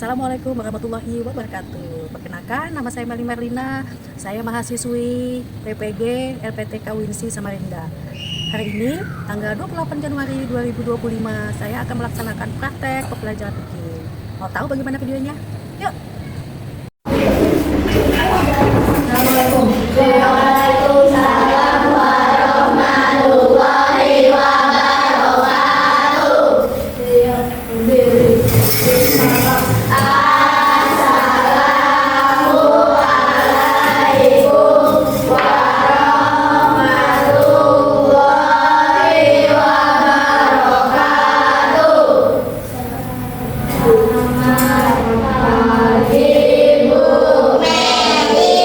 Assalamualaikum warahmatullahi wabarakatuh. Perkenalkan, nama saya Meli Merlina. Saya mahasiswi PPG LPTK Winsi Samarinda. Hari ini, tanggal 28 Januari 2025, saya akan melaksanakan praktek pembelajaran bikin. Mau tahu bagaimana videonya? Yuk! Assalamualaikum. Waalaikumsalam warahmatullahi wabarakatuh. Assalamualaikum warahmatullahi wabarakatuh. Selamat pagi Bu Meli.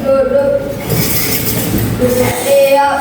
Duduk. Siap.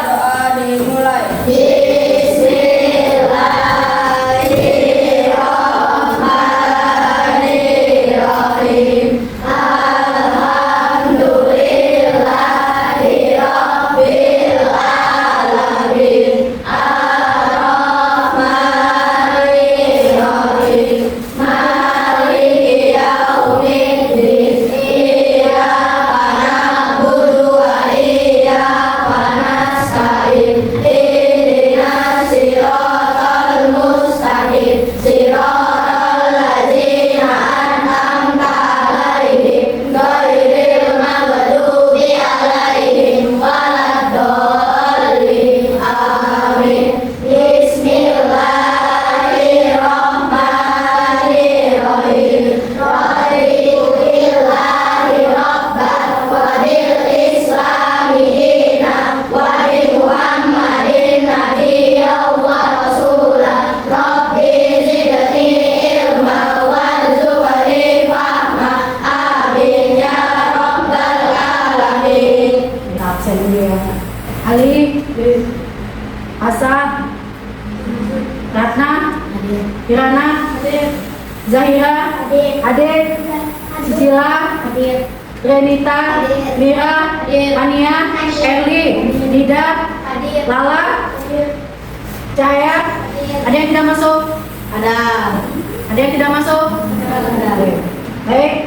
Doa dimulai. Bismillahirrahmanirrahim. Alhamdulillahirabbil alamin. Arrahmanirrahim. Maliki yaumiddin. Iyyaka na'budu wa iyyaka nasta'in. Ihdinas siratal mustaqim. Siratal ladzina an'amta 'alaihim ghairil maghdubi 'alaihim waladdallin. Amin. Bismillahirrahmanirrahim. Raditu billahi rabban wa bil islami dinan wa bi Muhammadin nabiyyan wa rasulan. Rabbi zidni ilman warzuqni fahman. Amin ya rabbal alamin. Absen dulu ya. Ali, Asa, Ratna, Kirana, Zahira, Adek, Cicila, Renita, Mira, Ania, Erli, Nida, Lala, Cahaya. Ada yang tidak masuk? Ada. Ada yang tidak masuk? Ada. Baik.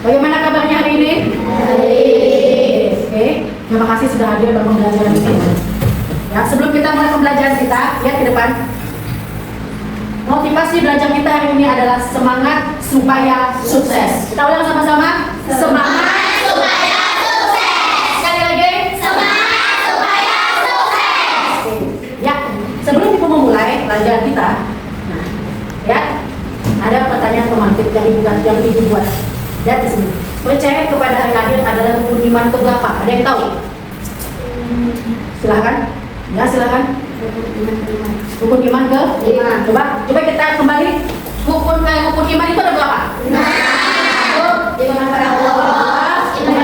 Bagaimana kabarnya hari ini? Oke. Terima kasih sudah hadir dalam pembelajaran ini. Ya, sebelum kita mulai pembelajaran kita, lihat ke depan. Motivasi belajar kita hari ini adalah semangat supaya sukses. Kita ulang sama-sama. Semangat supaya sukses. sekali lagi. Semangat supaya sukses. Ya, sebelum kita memulai pelajaran kita, nah, ya, ada pertanyaan romantis yang dibuat. Lihat di sini. Percaya kepada hari akhir adalah rukun iman keberapa? Ada yang tahu? Silakan. Ya, silakan. Rukun iman ke? Coba kita kembali. Rukun iman itu ada berapa? Satu, iman kepada Allah. Tiga,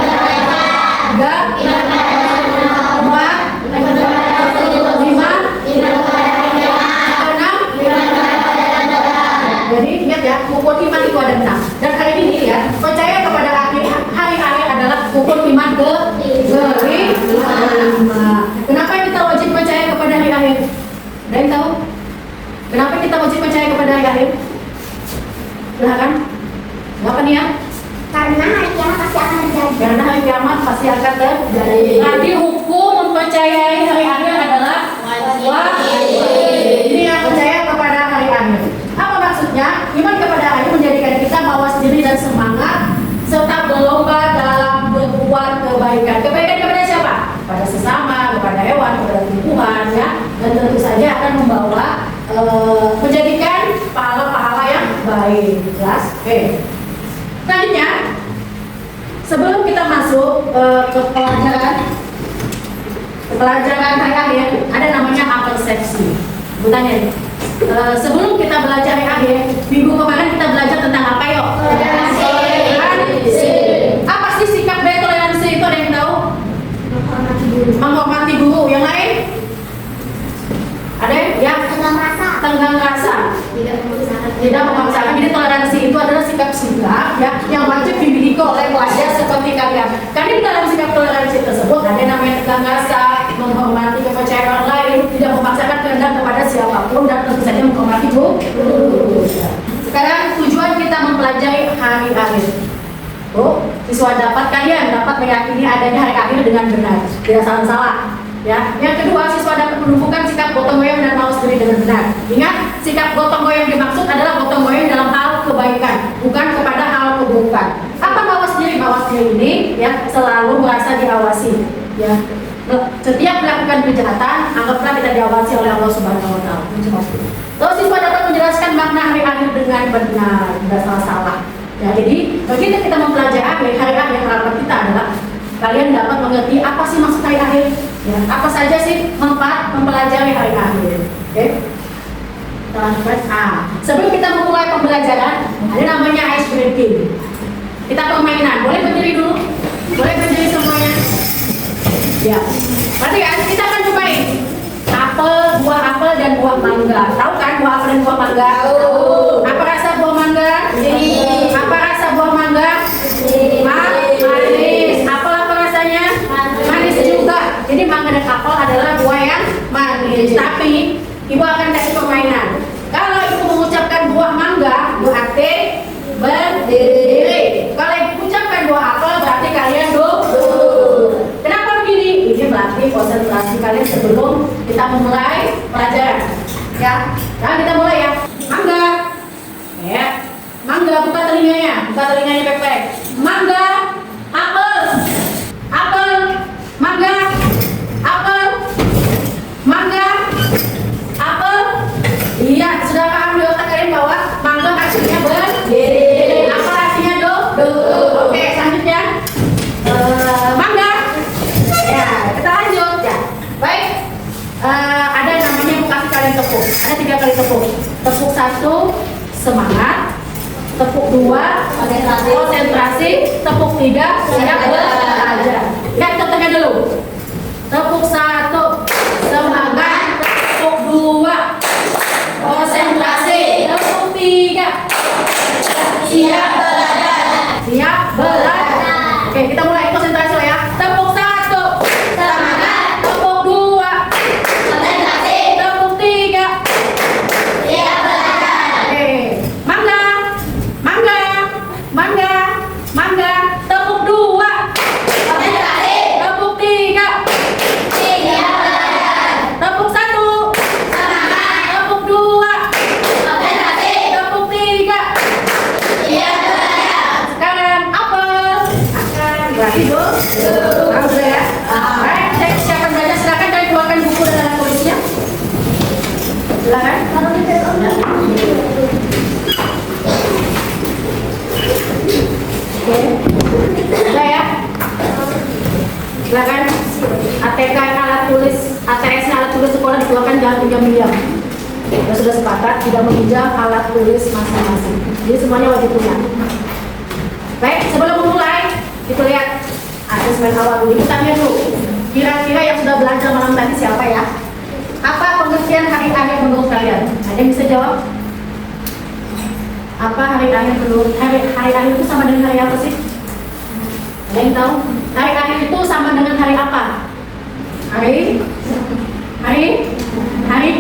empat, lima, enam. Jadi ingat ya, rukun iman itu ada 6. Dan hari ini ya, percaya kepada hari akhir adalah rukun iman ke-5. Kenapa kita wajib percaya kepada hari akhir? Ada yang tahu? Kenapa kita wajib percaya kepada hari akhir? Silakan. Kenapa nih ya? Karena hari kiamat pasti akan terjadi. Karena hari kiamat pasti akan terjadi. Jadi hukum mempercayai hari akhir adalah wajib. Ini yang percaya kepada hari akhir. Apa maksudnya? Iman kepada hari menjadikan kita mawas diri dan semangat serta berlomba dalam berbuat kebaikan. Kebaikan kepada siapa? Kepada sesama, kepada hewan, kepada lingkungan, ya. Dan tentu saja akan membawa menjadikan pahala-pahala yang baik. Jelas? Oke. Selanjutnya, sebelum kita masuk ke pelajaran hari akhir, ada namanya persepsi. Bertanya nih, sebelum kita belajar hari akhir, minggu kemarin kita belajar tentang apa yuk? Toleransi. Apa sih sikap dari toleransi itu, ada yang tahu? Menghormati guru. Yang lain? Ada yang? Tenggang rasa. Tidak memaksakan. Jadi toleransi itu adalah sikap-sikap ya, yang wajib dimiliki oleh pelajar seperti kalian. Karena di dalam sikap toleransi tersebut ada namanya tenggang rasa, menghormati kepercayaan orang lain, tidak memaksakan kehendak memandang kepada siapapun dan tentu saja menghormati guru. Sekarang tujuan kita mempelajari hari akhir. Siswa kalian dapat meyakini adanya hari akhir dengan benar, tidak salah. Ya. Yang kedua, siswa dapat menumbuhkan sikap gotong royong dan mawas diri dengan benar. Ingat, sikap gotong royong dimaksud adalah gotong royong dalam hal kebaikan, bukan kepada hal keburukan. Apa mawas diri? Mawas diri ini ya selalu merasa diawasi. Ya. Setiap melakukan kejahatan, anggaplah kita diawasi oleh Allah Subhanahu wa taala. Terus siswa dapat menjelaskan makna hari akhir dengan benar, tidak salah. Ya, jadi begitu kita mempelajari hari akhir, harapan kita adalah kalian dapat mengerti apa sih maksud hari akhir, ya, apa saja sih manfaat mempelajari hari akhir. Oke? Sebelum kita memulai pembelajaran, ada namanya ice breaking. Kita permainan, boleh berdiri dulu, boleh berdiri semuanya. Ya, berarti kan kita akan cobain buah apel dan buah mangga. Tahu kan buah apel dan buah mangga? Tahu. Apa rasa buah mangga? Apa rasa buah mangga? Manis. Apel apa rasanya? Manis juga. Jadi mangga dan apel adalah buah yang manis. Tapi ibu akan kasih permainan. Kalau ibu mengucapkan buah mangga, berarti berdiri. Kalau ibu mengucapkan buah apel, berarti kalian duduk. Kenapa begini? Ini berarti konsentrasi kalian sebelum kita memulai pelajaran. Ya, nah kita mulai ya. Mangga. Ya. Mangga, buka telinganya baik-baik. Mangga, apel, apel, mangga, apel, mangga, apel. Iya, sudah paham di otak kalian bahwa mangga artinya berdiri. Apa artinya duduk? Oke, selanjutnya mangga. Ya, kita lanjut ya. Baik, ada namanya aku kasih kalian tepuk. Ada 3 kali tepuk. Tepuk 1 semangat. Tepuk 2 konsentrasi, tepuk 3 siap belajar. Lihat contohnya dulu. Tepuk 1 semangat, tepuk 2 konsentrasi, tepuk 3 siap belajar. Siap belajar. Oke, kita mulai konsentrasi ya. Tepuk 1 semangat, tepuk 2 konsentrasi, tepuk 3 siap belajar. Oke, mangga. Mangga, tepuk 2 konsentrasi, tepuk 3 siap belajar. Tepuk 1 semangat, tepuk 2 konsentrasi, tepuk 3 siap belajar. Sekarang apel akan berarti duduk. Bagus ya. Baik, saya siapkan belajar. Silakan kalian keluarkan buku dan alat tulisnya. Silakan. Sudah ya? Silakan. ATK alat tulis, ATS alat tulis sekolah dikeluarkan, jangan pinjam-pinjam. Kita sudah sepakat tidak meminjam alat tulis masing-masing. Jadi semuanya wajib punya. Baik, sebelum memulai, kita lihat asesmen awal dulu. Kita lihat dulu. Kira-kira yang sudah belajar malam tadi siapa ya? Apa pengertian hari akhir menurut kalian? Ada yang bisa jawab? Apa hari akhir menurut hari akhir itu sama dengan hari apa sih? Ada yang tahu? Hari akhir itu sama dengan hari apa? Hari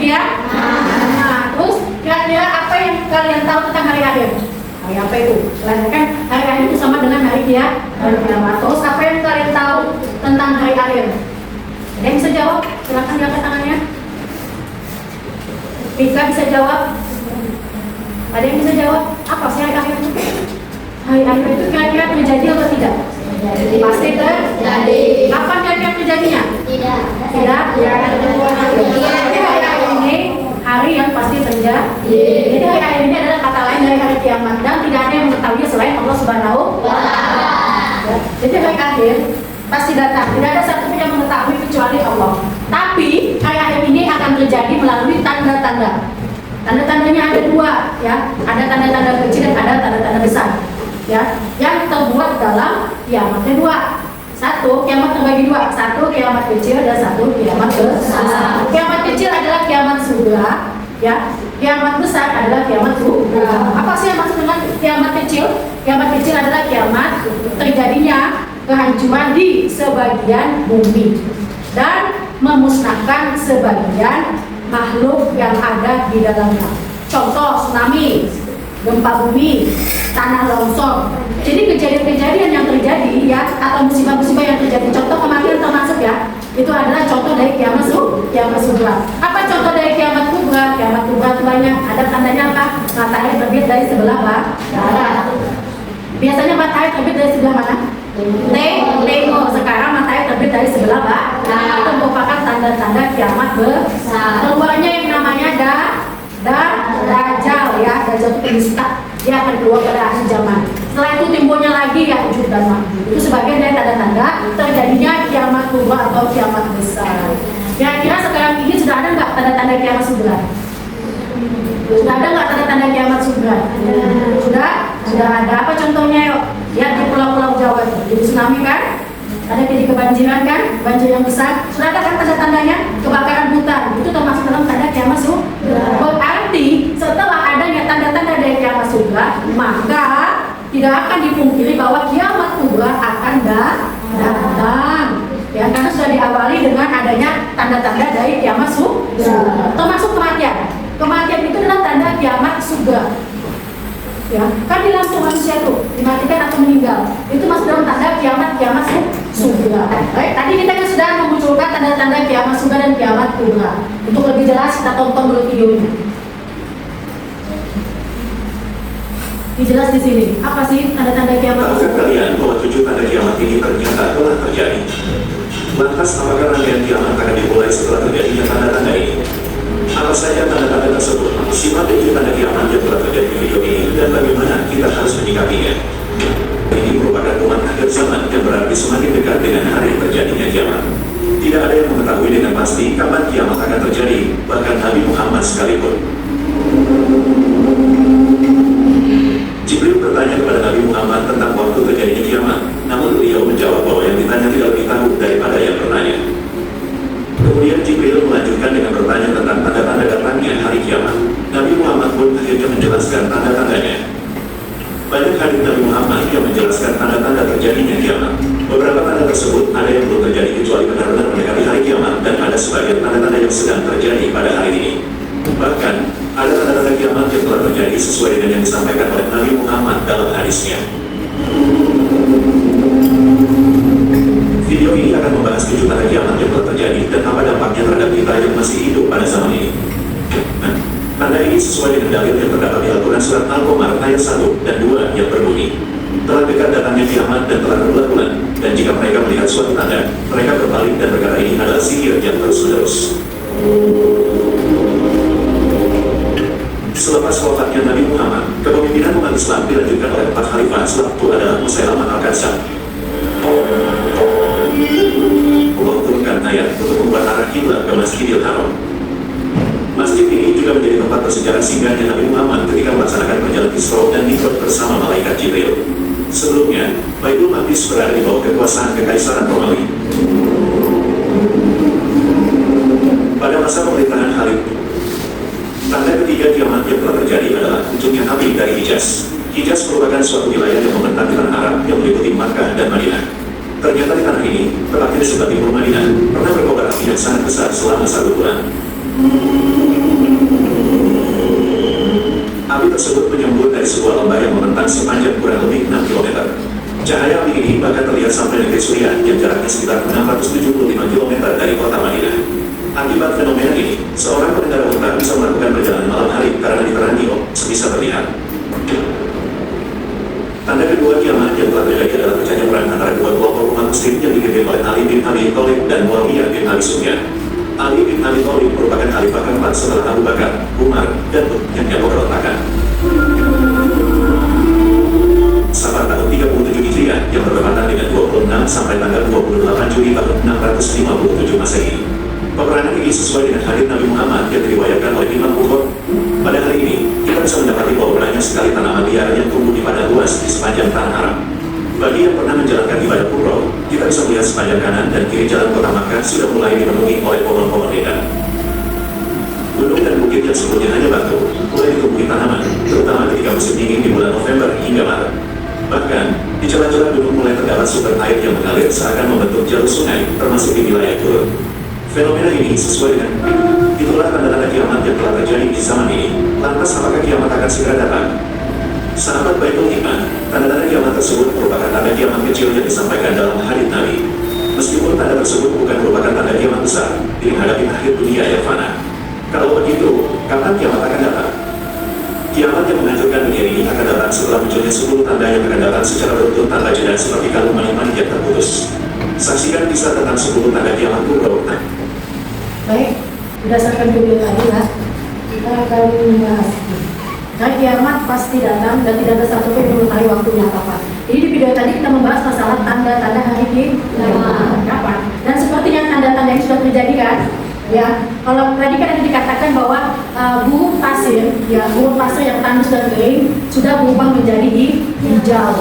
dia. Nah, terus kira-kira apa yang kalian tahu tentang hari akhir? Hari apa itu? Kalian kan hari akhir itu sama dengan hari dia. Terus apa yang kalian tahu tentang hari akhir? Ada yang bisa jawab? Silakan diangkat tangannya. Pika bisa jawab? Ada yang bisa jawab? Apa sih hari akhir itu? Hari akhir itu kira-kira terjadi atau tidak? Pasti terjadi. Kapan kira-kira terjadinya? Tidak. Hari akhir ini hari yang pasti terjadi. Jadi hari akhir ini adalah kata lain dari hari kiamat dan tidak ada yang mengetahui selain Allah Subhanahu wa taala. Jadi hari akhir pasti datang. Tidak ada satu pun yang mengetahui kecuali Allah. Tapi hari akhir ini akan terjadi melalui tanda-tanda. Tanda-tandanya ada 2 ya. Ada tanda-tanda kecil dan ada tanda-tanda besar. Ya, yang terbuat dalam kiamatnya 2. 1, kiamat terbagi 2. 1 kiamat kecil dan 1 kiamat besar. Kiamat kecil adalah kiamat surga, ya. Kiamat besar adalah kiamat surga. Apa sih yang maksud dengan kiamat kecil? Kiamat kecil adalah kiamat terjadinya kehancuran di sebagian bumi dan memusnahkan sebagian makhluk yang ada di dalamnya. Contoh tsunami, gempa bumi, tanah longsor. Jadi kejadian-kejadian yang terjadi ya, atau musibah-musibah yang terjadi, contoh kematian termasuk ya, itu adalah contoh dari kiamat sugra. Apa contoh dari kiamat kubra? Kiamat kubra itu banyak. Ada tandanya apa? Matahari terbit dari sebelah barat. Biasanya matahari terbit dari sebelah mana? Timur. Sekarang matahari terbit dari sebelah barat. Itu merupakan tanda-tanda kiamat besar. Keluarnya yang namanya Dajjal ya, Dajjal itu penista. Dia akan keluar pada akhir zaman. Setelah itu timbulnya lagi Ya'juj dan Ma'juj. Itu sebagian dari tanda-tanda terjadinya kiamat kubra atau kiamat besar. Kira-kira sekarang ini sudah ada nggak tanda-tanda kiamat sugra? Sudah ada nggak tanda-tanda kiamat sugra? Sudah ada. Apa contohnya yuk? Lihat di pulau-pulau Jawa itu, jadi tsunami kan? Ada jadi kebanjiran kan? Banjir yang besar. Sudah ada kan tanda-tandanya? Kebakaran hutan. Itu termasuk dalam tanda kiamat sugra. Berarti setelah adanya tanda-tanda dari kiamat sugra, maka tidak akan dipungkiri bahwa kiamat kubra akan datang. Ya, karena sudah diawali dengan adanya tanda-tanda dari kiamat sugra. Termasuk kematian. Kematian itu adalah tanda kiamat sugra. Ya, kan di langsung manusia tuh dimatikan atau meninggal. Itu masuk dalam tanda kiamat sugra. Baik, tadi kita kan sudah memunculkan tanda-tanda kiamat sugra dan kiamat kubra. Untuk lebih jelas kita tonton dulu videonya. Dijelas di sini. Apa sih tanda-tanda kiamat? Tahukah kalian bahwa 7 tanda kiamat ini ternyata telah terjadi? Lantas apakah rangkaian kiamat akan dimulai setelah terjadinya tanda-tanda ini? Apa saja tanda-tanda tersebut? Simak 7 tanda kiamat yang telah terjadi di video ini dan bagaimana kita harus menyikapinya. Ini merupakan umat akhir zaman yang berarti semakin dekat dengan hari terjadinya kiamat. Tidak ada yang mengetahui dengan pasti kapan kiamat akan terjadi, bahkan Nabi Muhammad sekalipun. Jibril bertanya kepada Nabi Muhammad tentang waktu terjadinya kiamat, namun beliau menjawab bahwa yang ditanya tidak lebih tahu daripada yang bertanya. Kemudian Jibril melanjutkan dengan bertanya tentang tanda-tanda datangnya hari kiamat. Nabi Muhammad pun akhirnya menjelaskan tanda-tandanya. Banyak hadis Nabi Muhammad yang menjelaskan tanda-tanda terjadinya kiamat. Beberapa tanda tersebut ada yang belum terjadi kecuali benar-benar mendekati hari kiamat, dan ada sebagian tanda-tanda yang sedang terjadi pada hari ini. Bahkan, ada tanda-tanda kiamat yang telah terjadi sesuai dengan yang disampaikan oleh Nabi Muhammad dalam hadisnya. Video ini akan membahas 7 tanda kiamat yang telah terjadi dan apa dampaknya terhadap kita yang masih hidup pada zaman ini. Nah, tanda ini sesuai dengan dalil yang terdapat di Al-Quran Surat Al-Qamar ayat 1 dan 2 yang berbunyi, telah dekat datangnya kiamat dan telah berbulan, dan jika mereka melihat suatu tanda, mereka berbalik dan berkata ini adalah sihir yang terus-menerus. Selepas wafatnya Nabi Muhammad, kepemimpinan umat Islam dilanjutkan oleh 4 khalifah sewaktu adalah Musailamah Al-Kadzdzab. Allah turunkan ayat untuk membuat arah kiblat ke Masjidil Haram. Masjid ini juga menjadi tempat bersejarah singgahnya Nabi Muhammad ketika melaksanakan perjalanan Isra dan Mi'raj bersama malaikat Jibril. Sebelumnya, Baitul Maqdis berada di bawah kekuasaan Kekaisaran Romawi. Pada masa pemerintahan Khalid, tanda ketiga kiamat yang telah terjadi adalah munculnya api dari Hijaz. Hijaz merupakan suatu wilayah yang membentang di tanah Arab yang meliputi Makkah dan Madinah. Ternyata di tanah ini, tepatnya di sebelah timur Madinah, pernah berkobar api yang sangat besar selama 1 bulan. Api tersebut menyembur dari sebuah lembah yang membentang sepanjang kurang lebih 6 km. Cahaya api ini bahkan terlihat sampai negeri Suriah yang jaraknya sekitar 675 km dari kota Madinah. Akibat fenomena ini, seorang pengendara unta bisa melakukan perjalanan malam hari karena diterangi sebisa terlihat. Tanda kedua kiamat yang telah terjadi adalah pecahnya perang antara dua kelompok umat muslim yang dipimpin oleh Ali bin Abi Thalib dan Muawiyah bin Abi Sufyan. Ali bin Abi Thalib merupakan khalifah keempat setelah Abu Bakar, Umar, dan yang pemberontakan. Safar tahun 37 Hijriah yang bertepatan dengan 26 sampai tanggal 28 Juli tahun 657 Masehi. Peperangan ini sesuai dengan hadits Nabi Muhammad yang diriwayatkan oleh Imam Bukhari. Pada hari ini, kita bisa mendapati bahwa banyak sekali tanaman liar yang tumbuh di padang luas di sepanjang tanah Arab. Bagi yang pernah menjalankan ibadah umroh, kita bisa melihat sepanjang kanan dan kiri jalan kota Makkah sudah mulai dipenuhi oleh pohon-pohon rindang. Gunung dan bukit yang sebelumnya hanya batu, mulai ditumbuhi tanaman, terutama ketika musim dingin di bulan November hingga Maret. Bahkan, di celah-celah gunung mulai terdapat sumber air yang mengalir seakan membentuk jalur sungai, termasuk di wilayah Turun. Fenomena ini sesuai dengan itulah Itulah tanda-tanda kiamat yang telah terjadi di zaman ini. Lantas apakah kiamat akan segera datang? Sahabat Baitul Iman, tanda-tanda kiamat tersebut merupakan tanda kiamat kecil yang disampaikan dalam hadits Nabi. Meskipun tanda tersebut bukan merupakan tanda kiamat besar, menghadapi akhir dunia yang fana. Kalau begitu, kapan kiamat akan datang? Kiamat yang menghancurkan dunia ini akan datang setelah munculnya 10 tanda yang akan datang secara beruntun tanpa jeda seperti kalung manik-manik yang terputus. Saksikan kisah tentang 10 tanda kiamat kubro. Baik, berdasarkan video tadi ya, kita akan membahas. Nah, kiamat pasti datang dan tidak ada satupun yang mengetahui waktunya kapan. Jadi di video tadi kita membahas masalah tanda-tanda hari kiamat kapan. Dan sepertinya tanda-tanda yang sudah terjadi kan, ya. Kalau tadi kan ada dikatakan bahwa gurun pasir yang tandus dan kering sudah berubah menjadi hijau.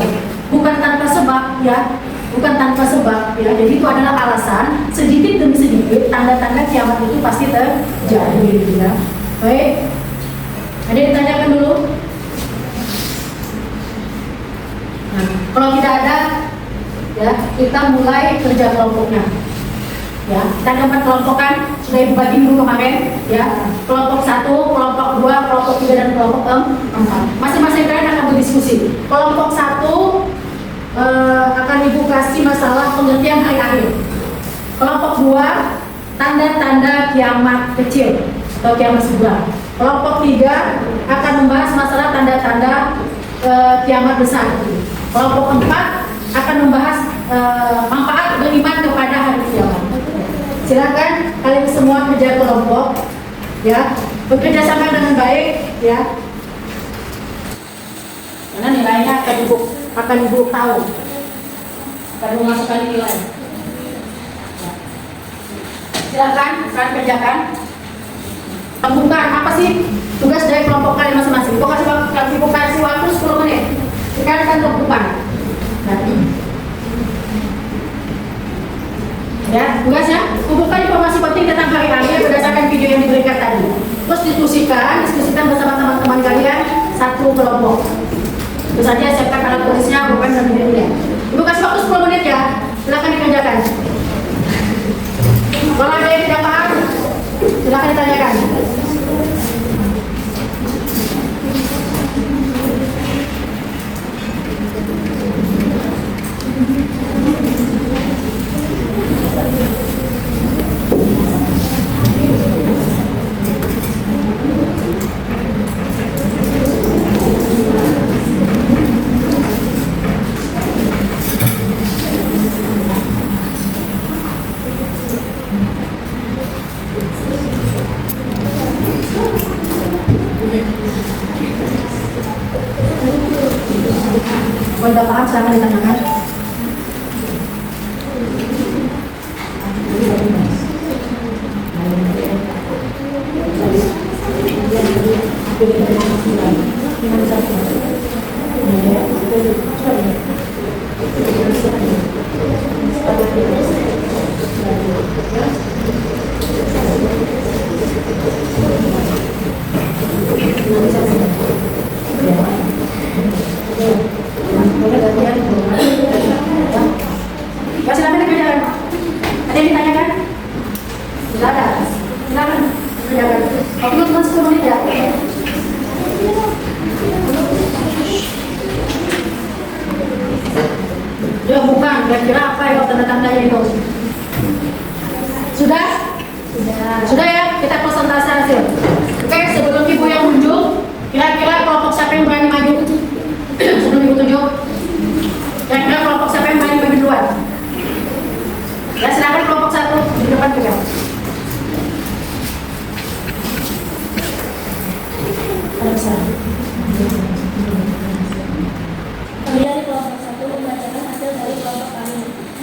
Bukan tanpa sebab ya. Bukan tanpa sebab ya, jadi itu adalah alasan sedikit demi sedikit tanda-tanda kiamat itu pasti terjadi gitu ya. Baik, ada yang ditanyakan dulu? Nah, kalau tidak ada ya, kita mulai kerja kelompoknya ya. Kita ada 4 kelompokan, sudah ibu bagi dulu kemarin ya. Kelompok 1, kelompok 2, kelompok 3 dan kelompok 4. Masing-masing kalian akan berdiskusi. Kelompok 1 akan ibu kasih masalah pengertian hari akhir. Kelompok 2 tanda-tanda kiamat kecil atau kiamat sebelah. Kelompok 3 akan membahas masalah tanda-tanda kiamat besar. Kelompok 4 akan membahas manfaat beriman kepada hari kiamat. Silakan kalian semua kerja kelompok ya, bekerja sama dengan baik ya. Karena nilainya akan ibu tahu, akan memasukkan nilai. Silakan kalian kerjakan. Pembukaan apa sih tugas dari kelompok kalian masing-masing? Ibu kasih waktu 10 menit. Sekarang kan pembukaan. Ya, tugasnya kumpulkan informasi penting tentang hari akhir berdasarkan video yang diberikan tadi. Terus diskusikan bersama teman-teman kalian satu kelompok. Terus saja siapkan alat tulisnya, bukan dan videonya. Ibu kasih waktu 10 menit ya. Silakan dikerjakan. Kalau ada yang tidak paham, silakan ditanyakan. Kalau tidak paham, silakan ditanyakan. Silakan dikerjakan. Ada yang ditanyakan? Silakan dikerjakan. Waktu cuma 10 menit ya. Dia bukan, kira-kira apa ya tanda-tandanya itu? Sudah? Sudah ya, kita presentasi hasil. Oke, sebelum ibu yang unjuk, kira-kira kelompok siapa yang berani maju? Sebelum ibu tunjuk, kira-kira kelompok siapa yang berani maju duluan? Ya, silakan kelompok 1 di depan juga. Ada besar. Kemudian di kelompok 1 membacakan hasil dari kelompok kami.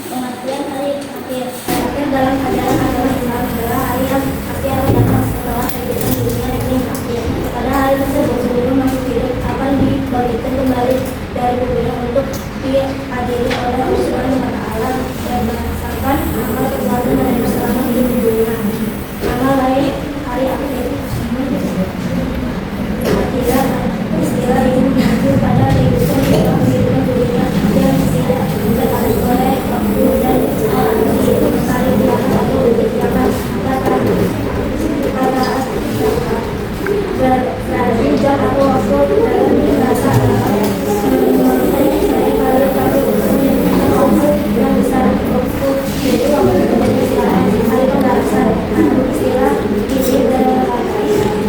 Pengertian hari akhir. Akhir dalam ajaran adalah hari yang akhir yang datang setelah kehidupan dunia ini akhir. Pada hari tersebut sebelum masuk hidup akan dibangkitkan kembali dari kubur untuk diadili oleh Allah Subhanahu wa Ta'ala berdasarkan amal perbuatan dan selama hidup di dunia. Amal lain hari akhir. Istilah Kelompok dalam bahasa adalah yang besar kelompok yaitu waktu istilah hari pendasar istilah ini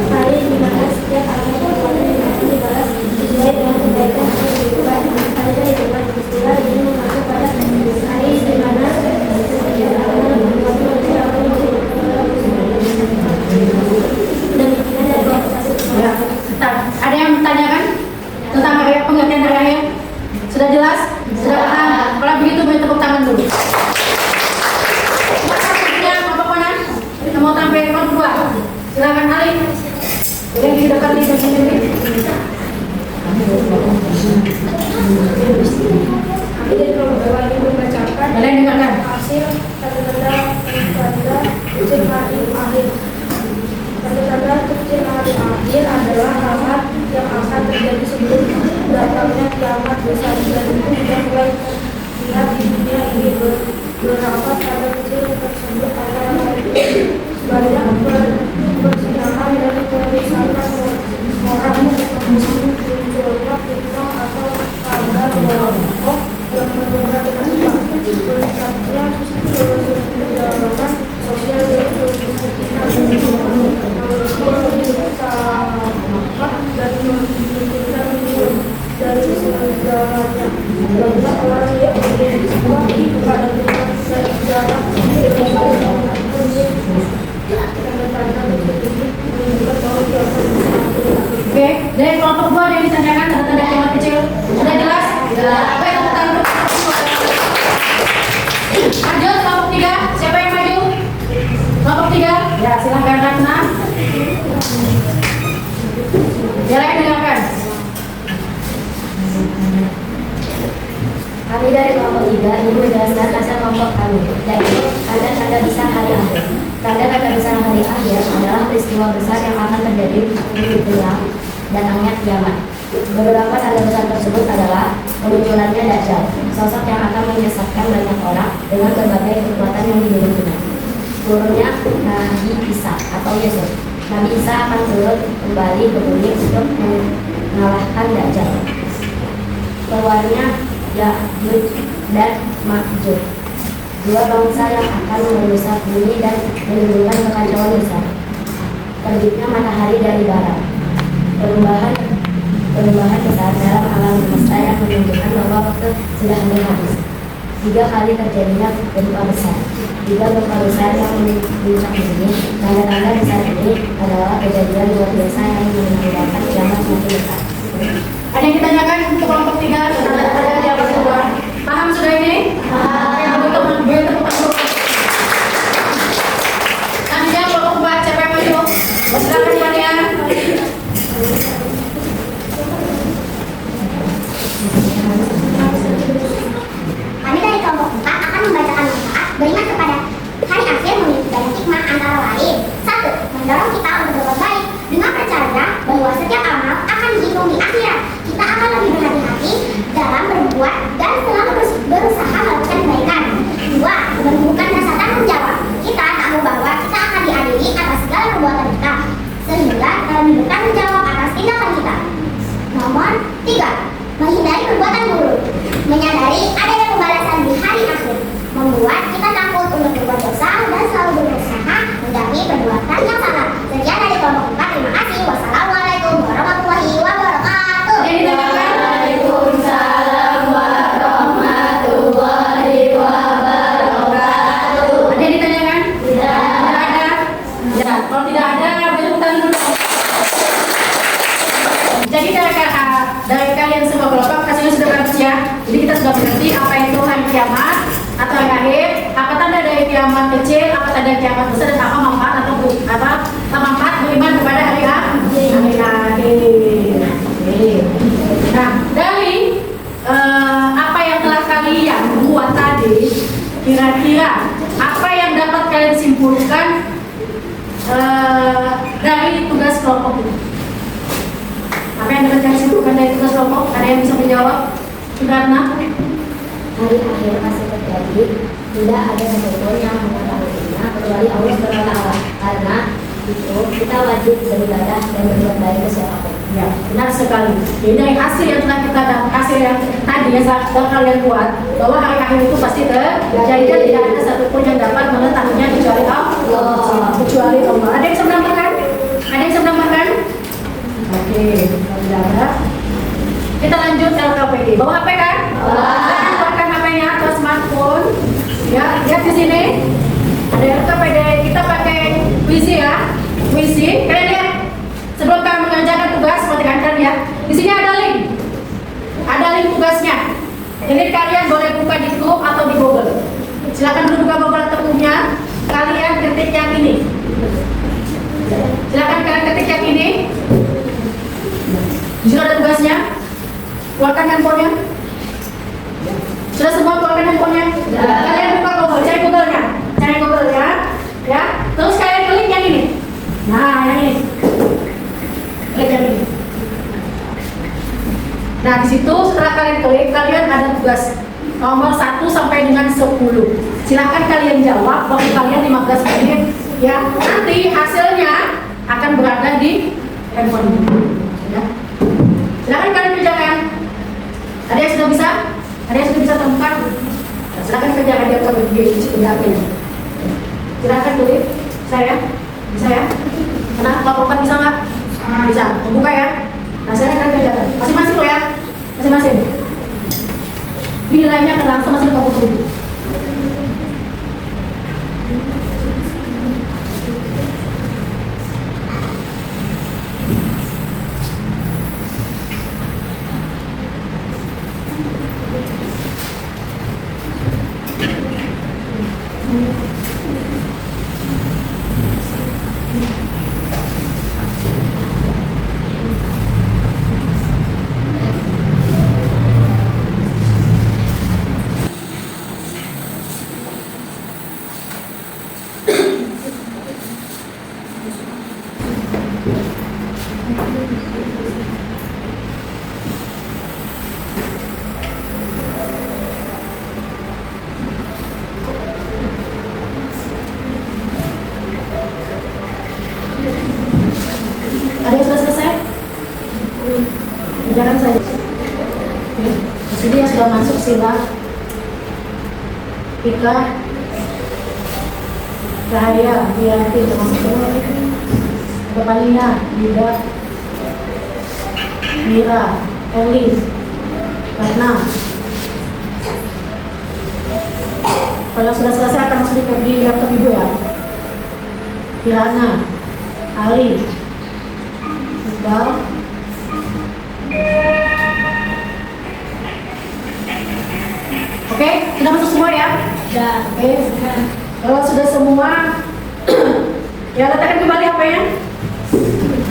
hari di mana setiap anak dibalas sesuai dengan kebaikan atau kehidupan. Hari dari depan istilah ini mengacu pada hari di mana setiap anak Ada yang bertanyakan tentang hari pengertian hari akhir? Sudah jelas? Sudah paham? Kalau begitu beri tepuk tangan dulu. Maksudnya kelompok mana? Kita mau tampil kelompok 2. Silakan Ali. Yang di depan di sini. dari kelompok 2 ini membacakan Kalian dengarkan. hasil tanda-tanda kecil hari akhir. Tanda-tanda kecil hari akhir adalah hal yang akan terjadi sebelum datangnya kiamat besar, dan itu sudah mulai terlihat di dunia ini. Beberapa tanda kecil tersebut adalah banyak persidangan dan pemisahan orang munculnya fitnah atau kabar kelompok yang menunda keadilan, meningkatnya kesenjangan sosial dan dan menunjukkan dari segalanya. Banyak orang yang berdoa kepada Tuhan dan sejarah Oke, dari kelompok 2 ada yang ditanyakan tanda-tanda kiamat kecil. Sudah jelas? Apa yang tepuk tangan? Lanjut kelompok 3. Siapa yang maju? Kelompok 3. Ya, silahkan Ratna. Silakan dengarkan. Kami dari kelompok 3 ingin menjelaskan asal kelompok kami, yaitu tanda-tanda besar hari akhir. Tanda-tanda besar hari akhir adalah peristiwa besar yang akan terjadi di dunia, datangnya kiamat. Beberapa tanda besar tersebut adalah kemunculannya Dajjal, sosok yang akan menyesatkan banyak orang dengan berbagai kekuatan yang dimilikinya. Turunnya Nabi Isa atau Yesus. Nabi Isa akan turun kembali ke bumi untuk mengalahkan Dajjal. Keluarnya Ya'juj dan Ma'juj, dua bangsa yang akan merusak bumi dan menimbulkan kekacauan besar. Terbitnya matahari dari barat. Perubahan besar dalam alam semesta yang menunjukkan bahwa waktu sudah mulai habis. 3 kali terjadinya gempa besar. 3 gempa besar yang mengguncang bumi. Tanda-tanda besar ini adalah kejadian luar biasa yang menandakan kiamat semakin dekat. Ada yang ditanyakan untuk kelompok 3 tanda-tanda kiamat kedua? Paham sudah ini? Yang betul beri tepuk tangan. Selanjutnya kelompok 4. Siapa yang maju? Silakan Fania. Kami dari kelompok 4 akan membacakan manfaat beriman kepada hari akhir memiliki banyak hikmah, antara lain 1. Mendorong kita untuk berbuat baik dengan percaya bahwa setiap amal akan dihitung di akhirat. Kita akan lebih berhati-hati dalam berbuat dan selalu berusaha melakukan kebaikan. 2. Menumbuhkan rasa tanggung jawab. Kita tahu bahwa kita akan diadili atas segala perbuatan kita, sehingga kita lebih bertanggung jawab atas tindakan kita. Nomor 3. Menghindari perbuatan buruk. Menyadari adanya pembalasan di hari akhir membuat kita takut untuk berbuat dosa dan selalu berusaha menjauhi perbuatan yang salah. Sekian dari kelompok 4. Terima kasih. Wassalamualaikum warahmatullahi wabarakatuh. Waalaikumsalam warahmatullahi wabarakatuh. Ada yang ditanyakan? Tidak ada? Ya, kalau tidak ada, beri tepuk tangan dulu. Jadi dari kalian semua kelompok hasilnya sudah bagus ya. Jadi kita sudah mengerti apa itu hari kiamat atau hari akhir, apa tanda dari kiamat kecil, apa tanda kiamat besar, dan apa manfaat atau apa manfaat beriman kepada hari akhir. Nah, dari apa yang telah kalian buat tadi, kira-kira apa yang dapat kalian simpulkan dari tugas kelompok ini? Apa yang dapat kalian simpulkan dari tugas kelompok? Ada yang bisa menjawab? Sudarna? Hari akhir pasti terjadi. Tidak ada satupun yang mengetahuinya kecuali Allah SWT. Karena itu kita wajib beribadah dan berbuat baik ke siapapun. Ya, benar sekali. Jadi dari hasil yang telah kita hasil yang tadi yang sudah kalian buat, bahwa hari akhir itu pasti terjadi dan tidak ada satupun yang dapat mengetahuinya kecuali Allah. Kecuali Allah. Ada yang bisa menambahkan? Ada yang bisa menambahkan? Oke, kalau tidak ada, kita lanjut LKPD. Bawa HP kan? Keluarkan HP-nya atau smartphone. Ya, lihat di sini. Ada LKPD. Kita pakai Wizi ya. Wizi. Kalian lihat. Sebelum kami mengerjakan tugas, perhatikan kalian ya. Di sini ada link. Ada link tugasnya. Ini kalian boleh buka di Chrome atau di Google. Silakan dulu buka Google atau Chrome-nya. Kalian ketik yang ini. Silakan kalian ketik yang ini. Di sini ada tugasnya. Keluarkan handphonenya. Sudah semua keluarkan handphonenya? Kalian buka Google, cari Google-nya. Cari Google-nya. Ya. Terus kalian klik yang ini. Nah, yang ini. Nah, di situ setelah kalian klik, kalian ada tugas nomor 1 sampai dengan 10. Silahkan kalian jawab waktu kalian 15 menit. Ya, nanti hasilnya akan berada di handphone. Ya. Silahkan kalian kerjakan. Ada yang sudah bisa? Ada yang sudah bisa temukan? Nah, silahkan kerjakan di atas di situ HP-nya. Silahkan tulis. Bisa ya? Bisa ya? Karena laporan bisa nggak? Bisa. Membuka ya? Nah, saya akan kerjakan. Masing-masing loh ya? Masing-masing. Nilainya akan langsung masih 50.000. Ada yang sudah selesai? Kerjakan saja. Di sini yang sudah masuk sila Ika, Rahaya, Bianti, termasuk Kepalina, Yuda, Mira, Elis, Karna. Kalau sudah selesai akan masuk di laptop ibu ya. Kirana, Ali, Iqbal, oke, sudah masuk semua ya? Sudah. Oke. Kalau sudah semua, ya letakkan kembali HP-nya.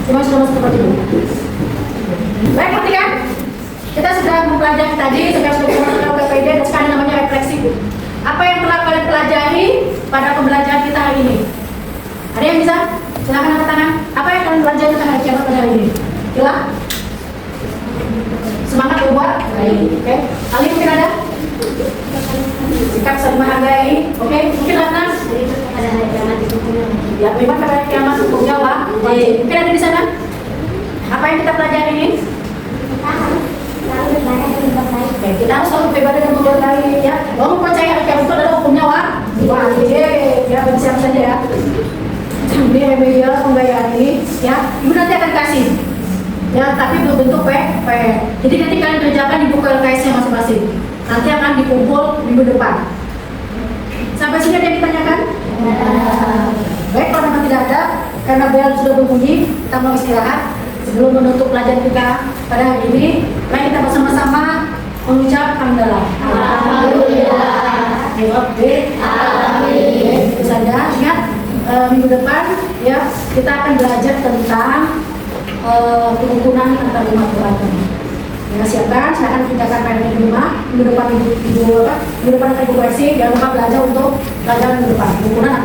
Semua sudah masuk tempat dulu. Baik, perhatikan. Kita sudah mempelajari tadi, sudah menggunakan LKPD dan sekarang namanya refleksi. Apa yang telah kalian pelajari pada pembelajaran kita hari ini? Ada yang bisa? Silakan angkat tangan. Apa yang kalian pelajari tentang hari kiamat pada hari ini? Gila? Semangat buat? Baik. Oke. Ali mungkin ada? Sikap saling menghargai. Oke. Mungkin Ratna? Pada hari kiamat itu Ya, memang pada hari kiamat hukumnya wajib. Mungkin ada di sana? Apa yang kita pelajari ini? Kita harus selalu beribadah dan berbuat baik. Oke, kita harus selalu beribadah dan berbuat baik ya. Kalau percaya hari kiamat itu adalah hukumnya wajib. Ya, bagi siapa saja ya. Ini remedial pembayaran ini ya, ibu nanti akan kasih ya, tapi berbentuk PP. Jadi nanti kalian kerjakan di buku LKS-nya masing-masing. Nanti akan dikumpul minggu depan. Sampai sini ada yang ditanyakan? Baik, kalau memang tidak ada, karena bel sudah berbunyi, kita mau istirahat. Sebelum menutup pelajaran kita pada hari ini, mari kita bersama-sama mengucap hamdalah. Alhamdulillah. Amin. Itu saja. Ingat, minggu depan ya kita akan belajar tentang kerukunan antar umat beragama. Ya, siapkan, silakan kerjakan PR-nya di rumah. Minggu depan minggu depan ibu versi, jangan lupa belajar untuk pelajaran minggu depan kerukunan